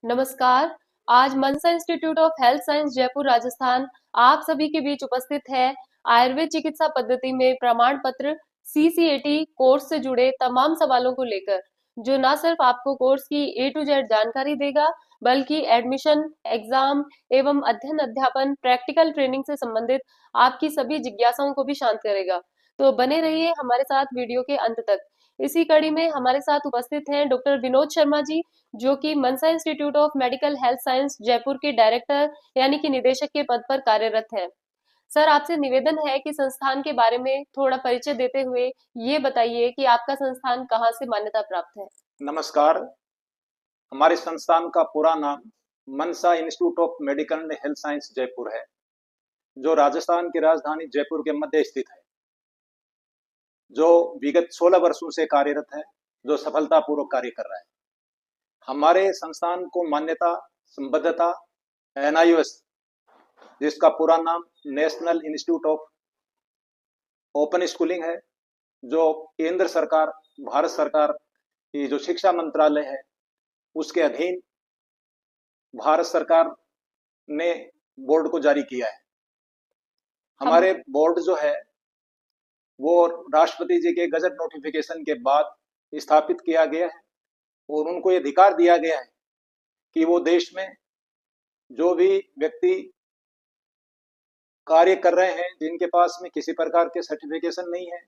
नमस्कार। आज Mansa institute of health science Jaipur Rajasthan आप सभी के बीच उपस्थित है आयुर्वेद चिकित्सा पद्धति में प्रमाण पत्र सीसीएटी कोर्स से जुड़े तमाम सवालों को लेकर, जो न सिर्फ आपको कोर्स की ए टू जेड जानकारी देगा, बल्कि एडमिशन, एग्जाम एवं अध्ययन अध्यापन, प्रैक्टिकल ट्रेनिंग से संबंधित आपकी सभी जिज्ञासाओं को भी शांत करेगा। तो बने रहिए हमारे साथ वीडियो के अंत तक। इसी कड़ी में हमारे साथ उपस्थित हैं डॉक्टर विनोद शर्मा जी, जो कि Mansa institute of medical health science Jaipur के डायरेक्टर यानी कि निदेशक के पद पर कार्यरत है। सर, आपसे निवेदन है कि संस्थान के बारे में थोड़ा परिचय देते हुए ये बताइए कि आपका संस्थान कहाँ से मान्यता प्राप्त है। नमस्कार। हमारे संस्थान का पूरा नाम Mansa institute of medical and health science Jaipur है, जो राजस्थान की राजधानी जयपुर के मध्य स्थित है, जो विगत 16 वर्षों से कार्यरत है, जो सफलतापूर्वक कार्य कर रहा है। हमारे संस्थान को मान्यता संबद्धता एनआईओएस, जिसका पूरा नाम national institute of open schooling है, जो केंद्र सरकार भारत सरकार की जो शिक्षा मंत्रालय है उसके अधीन भारत सरकार ने बोर्ड को जारी किया है। हमारे बोर्ड जो है वो राष्ट्रपति जी के गजट नोटिफिकेशन के बाद स्थापित किया गया है, और उनको ये अधिकार दिया गया है कि वो देश में जो भी व्यक्ति कार्य कर रहे हैं, जिनके पास में किसी प्रकार के सर्टिफिकेशन नहीं है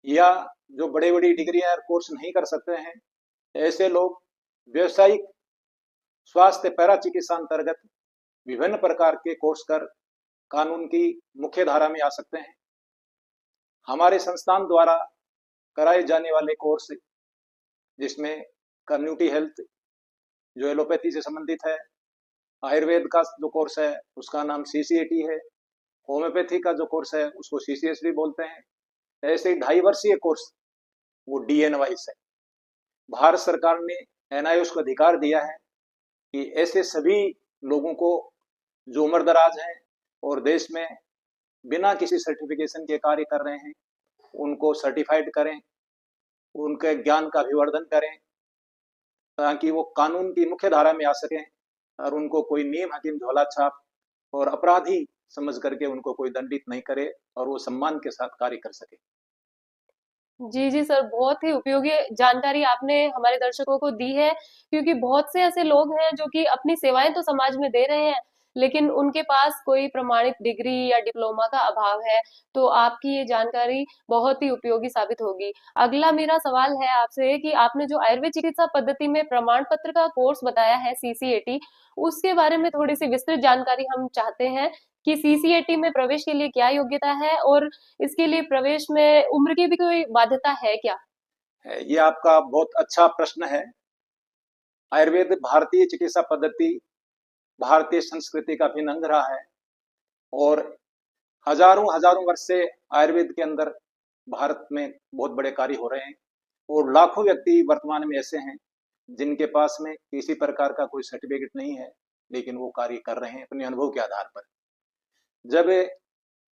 या जो बड़े बड़ी डिग्री या कोर्स नहीं कर सकते हैं, ऐसे लोग व्यवसायिक स्वास्थ्य पैरा चिकित्सा अंतर्गत विभिन्न प्रकार के कोर्स कर कानून की मुख्य धारा में आ सकते हैं। हमारे संस्थान द्वारा कराए जाने वाले कोर्स, जिसमें कम्युनिटी हेल्थ जो एलोपैथी से संबंधित है, आयुर्वेद का जो कोर्स है उसका नाम सीसीएटी है, होम्योपैथी का जो कोर्स है उसको सीसीएस भी बोलते हैं, ऐसे 2.5 वर्षीय कोर्स वो डीएनवाइस है। भारत सरकार ने एनआईओएस को अधिकार दिया है कि ऐसे सभी लोगों को जो उम्र दराज हैं और देश में बिना किसी सर्टिफिकेशन के कार्य कर रहे हैं, उनको सर्टिफाइड करें, उनके ज्ञान का अभिवर्धन करें, ताकि वो कानून की मुख्य धारा में आ सकें और उनको कोई नियम हकीम झोला छाप और अपराधी समझ करके उनको कोई दंडित नहीं करे और वो सम्मान के साथ कार्य कर सके। जी जी सर, बहुत ही उपयोगी जानकारी आपने हमारे दर्शकों को दी है, क्योंकि बहुत से ऐसे लोग हैं जो कि अपनी सेवाएं तो समाज में दे रहे हैं, लेकिन उनके पास कोई प्रमाणित डिग्री या डिप्लोमा का अभाव है। तो आपकी ये जानकारी बहुत ही उपयोगी साबित होगी। अगला मेरा सवाल है आपसे कि आपने जो आयुर्वेद चिकित्सा पद्धति में प्रमाण पत्र का कोर्स बताया है सीसीएटी, उसके बारे में थोड़ी सी विस्तृत जानकारी हम चाहते हैं कि सीसीएटी में प्रवेश के लिए क्या योग्यता है, और इसके लिए प्रवेश में उम्र की भी कोई बाध्यता है क्या? ये आपका बहुत अच्छा प्रश्न है। आयुर्वेद भारतीय चिकित्सा पद्धति भारतीय संस्कृति का अभिन्न अंग रहा है, और हजारों हजारों वर्ष से आयुर्वेद के अंदर भारत में बहुत बड़े कार्य हो रहे हैं, और लाखों व्यक्ति वर्तमान में ऐसे हैं जिनके पास में किसी प्रकार का कोई सर्टिफिकेट नहीं है, लेकिन वो कार्य कर रहे हैं अपने अनुभव के आधार पर। जब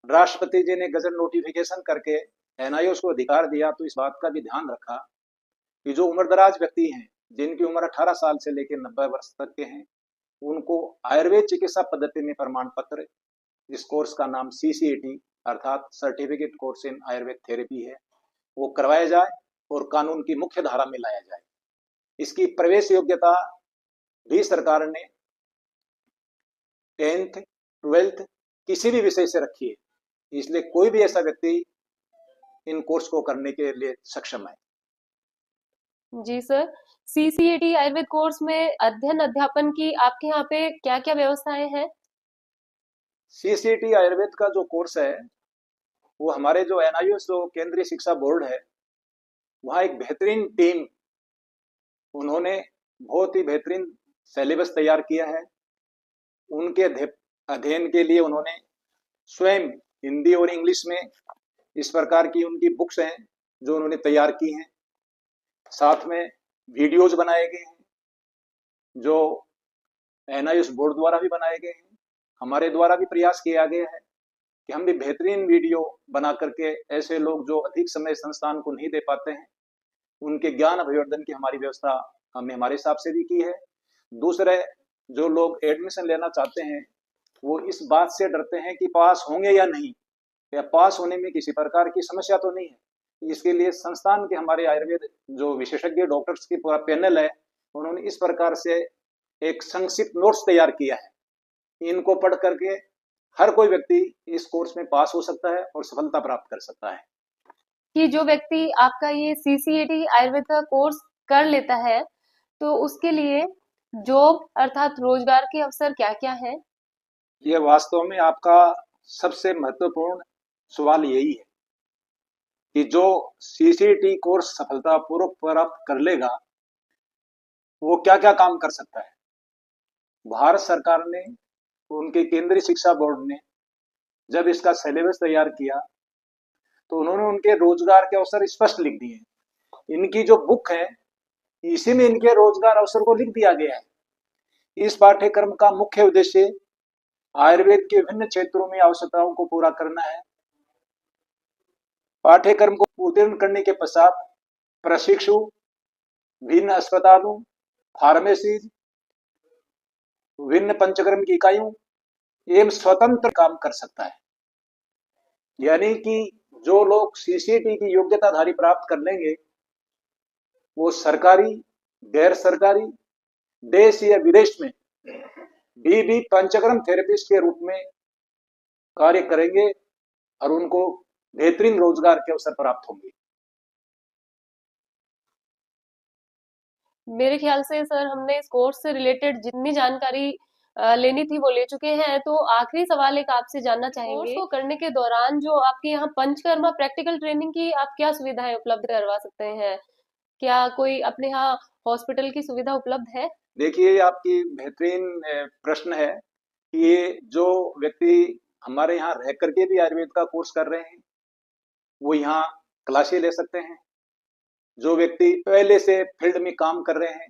राष्ट्रपति जी ने गजट नोटिफिकेशन करके एनआईओएस को अधिकार दिया, तो इस बात का भी ध्यान रखा कि जो उम्रदराज व्यक्ति हैं, जिनकी उम्र 18 साल से लेकर 90 वर्ष तक के हैं, उनको आयुर्वेद चिकित्सा पद्धति में प्रमाण पत्र, इस कोर्स का नाम सीसीएटी अर्थात certificate course in Ayurveda therapy है, वो करवाया जाए और कानून की मुख्य धारा में लाया जाए। इसकी प्रवेश योग्यता भी सरकार ने 10th 12th किसी भी विषय से रखी है, इसलिए कोई भी ऐसा व्यक्ति इन कोर्स को करने के लिए सक्षम है। जी सर, सीसीएटी आयुर्वेद कोर्स में अध्ययन अध्यापन की आपके यहाँ पे क्या-क्या व्यवस्थाएं हैं? सीसीटी आयुर्वेद का जो कोर्स है वो हमारे जो एनआईओएस जो केंद्रीय शिक्षा बोर्ड है, वहाँ एक बेहतरीन टीम, उन्होंने बहुत ही बेहतरीन सिलेबस तैयार किया है। उनके अध्ययन के लिए उन्होंने स्वयं हिंदी और इंग्लिश में इस प्रकार की उनकी बुक्स हैं जो उन्होंने तैयार की हैं। साथ में वीडियोज बनाए गए हैं जो एनआईओएस बोर्ड द्वारा भी बनाए गए हैं, हमारे द्वारा भी प्रयास किया गया है कि हम भी बेहतरीन वीडियो बना करके ऐसे लोग जो अधिक समय संस्थान को नहीं दे पाते हैं, उनके ज्ञान अभिवर्धन की हमारी व्यवस्था हमने हमारे हिसाब से भी की है। दूसरे जो लोग एडमिशन लेना चाहते हैं वो इस बात से डरते हैं कि पास होंगे या नहीं, या पास होने में किसी प्रकार की समस्या तो नहीं है। इसके लिए संस्थान के हमारे आयुर्वेद जो विशेषज्ञ डॉक्टर्स की पूरा पैनल है, उन्होंने इस प्रकार से एक संक्षिप्त नोट्स तैयार किया है। इनको पढ़ करके हर कोई व्यक्ति इस कोर्स में पास हो सकता है और सफलता प्राप्त कर सकता है। कि जो व्यक्ति आपका ये सीसीएटी आयुर्वेद का कोर्स कर लेता है तो उसके लिए जॉब अर्थात रोजगार के अवसर क्या-क्या हैं? ये वास्तव में आपका सबसे महत्वपूर्ण सवाल यही है कि जो सीसीटी कोर्स सफलतापूर्वक प्राप्त कर लेगा वो क्या क्या काम कर सकता है। भारत सरकार ने, उनके केंद्रीय शिक्षा बोर्ड ने जब इसका सिलेबस तैयार किया तो उन्होंने उनके रोजगार के अवसर स्पष्ट लिख दिए। इनकी जो बुक है इसी में इनके रोजगार अवसर को लिख दिया गया है। इस पाठ्यक्रम का मुख्य उद्देश्य आयुर्वेद के विभिन्न क्षेत्रों में आवश्यकताओं को पूरा करना है। पाठ्यक्रम को उत्तीर्ण करने के पश्चात प्रशिक्षु भिन्न अस्पतालों, फार्मेसी, विभिन्न पंचकर्म की इकाइयों एवं स्वतंत्र काम कर सकता है। यानी कि जो लोग सीसीटी की योग्यताधारी प्राप्त कर लेंगे वो सरकारी, गैर सरकारी, देश या विदेश में भी पंचकर्म थेरेपिस्ट के रूप में कार्य करेंगे और उनको बेहतरीन रोजगार के अवसर प्राप्त होंगे। मेरे ख्याल से सर हमने इस कोर्स से रिलेटेड जितनी जानकारी लेनी थी वो ले चुके हैं। तो आखिरी सवाल एक आपसे जानना चाहेंगे, कोर्स को करने के दौरान जो आपके यहाँ पंचकर्मा प्रैक्टिकल ट्रेनिंग की आप क्या सुविधाएं उपलब्ध करवा सकते हैं? क्या कोई अपने यहाँ हॉस्पिटल की सुविधा उपलब्ध है? देखिए, ये आपकी बेहतरीन प्रश्न है कि ये जो व्यक्ति हमारे यहाँ रह करके भी आयुर्वेद का कोर्स कर रहे हैं वो यहाँ क्लासें ले सकते हैं। जो व्यक्ति पहले से फील्ड में काम कर रहे हैं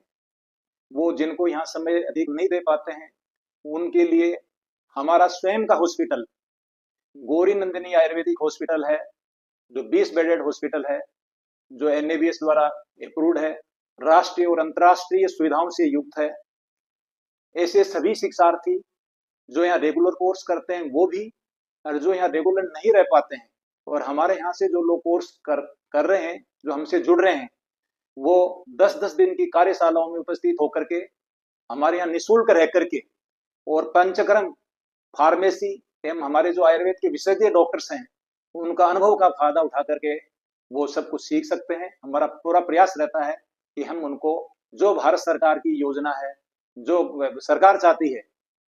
वो जिनको यहाँ समय अधिक नहीं दे पाते हैं उनके लिए हमारा स्वयं का हॉस्पिटल गौरी नंदिनी आयुर्वेदिक हॉस्पिटल है, जो 20 बेडेड हॉस्पिटल है, जो एनएबीएस द्वारा अप्रूव्ड है, राष्ट्रीय और अंतर्राष्ट्रीय सुविधाओं से युक्त है। ऐसे सभी शिक्षार्थी जो यहाँ रेगुलर कोर्स करते हैं वो भी, और जो यहाँ रेगुलर नहीं रह पाते हैं और हमारे यहाँ से जो लोग कोर्स कर रहे हैं, जो हमसे जुड़ रहे हैं, वो 10-10 दिन की कार्यशालाओं में उपस्थित होकर के हमारे यहाँ निःशुल्क रह करके और पंचकर्म, फार्मेसी एवं हमारे जो आयुर्वेद के विशेषज्ञ डॉक्टर्स हैं उनका अनुभव का फायदा उठा करके वो सब कुछ सीख सकते हैं। हमारा पूरा प्रयास रहता है कि हम उनको, जो भारत सरकार की योजना है, जो सरकार चाहती है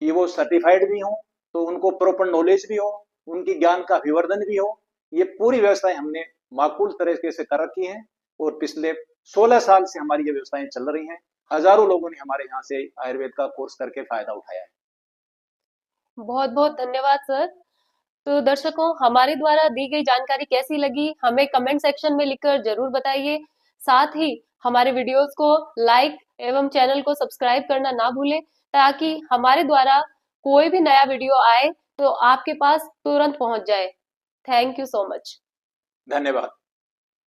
कि वो सर्टिफाइड भी हो तो उनको प्रॉपर नॉलेज भी हो, उनकी ज्ञान का विवर्धन भी हो, ये पूरी व्यवस्थाएं हमने माकूल तरीके से कर रखी हैं और पिछले 16 साल से हमारी ये व्यवस्थाएं चल रही हैं। हजारों लोगों ने हमारे यहाँ से आयुर्वेद का कोर्स करके फायदा उठाया है। बहुत बहुत धन्यवाद सर। तो दर्शकों, हमारे द्वारा दी गई जानकारी कैसी लगी हमें कमेंट सेक्शन में लिखकर जरूर बताइए। साथ ही हमारे वीडियोस को लाइक एवं चैनल को सब्सक्राइब करना ना भूलें ताकि हमारे द्वारा कोई भी नया वीडियो आए तो आपके पास तुरंत पहुंच जाए। Thank you so much. धन्यवाद।